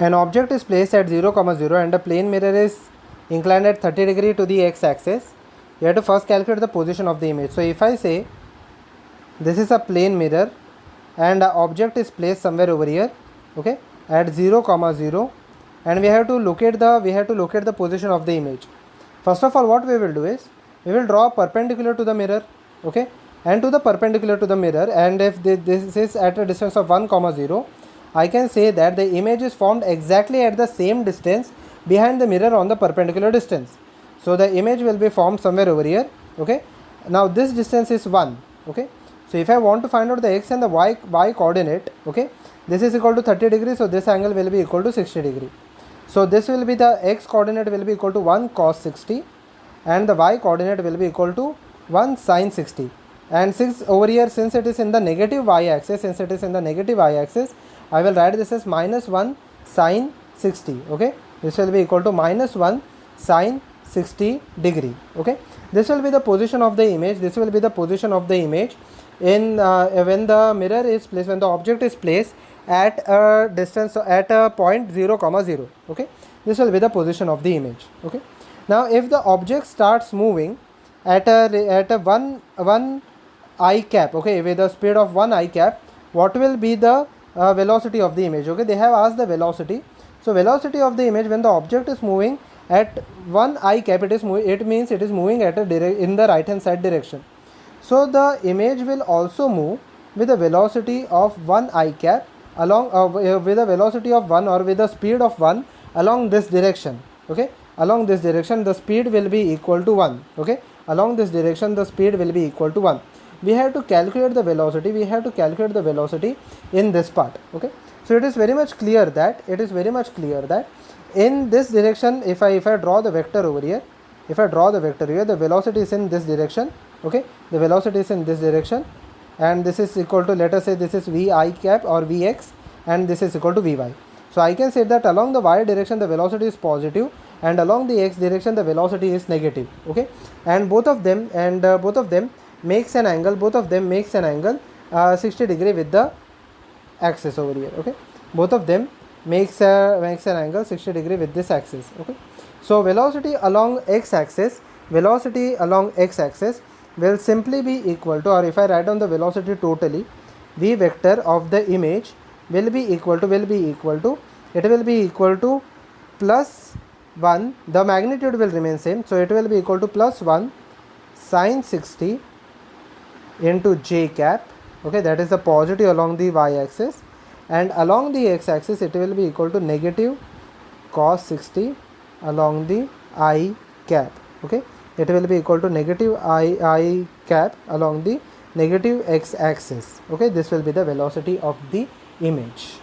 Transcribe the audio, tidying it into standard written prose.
An object is placed at 0, 0 and a plane mirror is inclined at 30 degree to the x-axis. You have to first calculate the position of the image. So if I say this is a plane mirror and an object is placed somewhere over here, okay, at 0, 0, and we have to locate the position of the image. First of all, what we will do is we will draw perpendicular to the mirror, okay, and to the perpendicular to the mirror, and if this is at a distance of 1, 0, I can say that the image is formed exactly at the same distance behind the mirror on the perpendicular distance. So the image will be formed somewhere over here, okay. Now this distance is 1, okay. So if I want to find out the x and the y coordinate, okay, this is equal to 30 degrees, so this angle will be equal to 60 degree. So this will be the x coordinate will be equal to 1 cos 60 and the y coordinate will be equal to 1 sin 60. And since over here, since it is in the negative y axis, I will write this as minus 1 sin 60, okay. This will be equal to minus 1 sin 60 degree, okay. This will be the position of the image. In when the mirror is placed, when the object is placed at a distance at a point 0, 0, okay. This will be the position of the image, okay. Now if the object starts moving at a 1 I cap, okay, with a speed of 1 I cap, what will be the velocity of the image? Okay, they have asked the velocity. So velocity of the image when the object is moving at 1 I cap, it means it is moving at in the right hand side direction. So the image will also move with a velocity of 1 I cap along with a velocity of 1 or with a speed of 1 along this direction, okay. Along this direction the speed will be equal to 1, okay. Along this direction the speed will be equal to 1. We have to calculate the velocity. In this part, okay. So it is very much clear that in this direction, if I draw the vector over here, the velocity is in this direction, okay. The velocity is in this direction, and this is equal to, let us say this is vi cap or vx, and this is equal to vy. So I can say that along the y direction the velocity is positive and along the x direction the velocity is negative, okay. And both of them makes an angle 60 degree with the axis over here, okay. Both of them makes an angle 60 degree with this axis, okay. So velocity along x axis will simply be equal to, or if I write down the velocity totally, v vector of the image will be equal to plus 1, the magnitude will remain same, so it will be equal to plus 1 sin 60 into j cap, okay, that is the positive along the y axis, and along the x axis it will be equal to negative cos 60 along the I cap, okay. It will be equal to negative I cap along the negative x axis, okay. This will be the velocity of the image.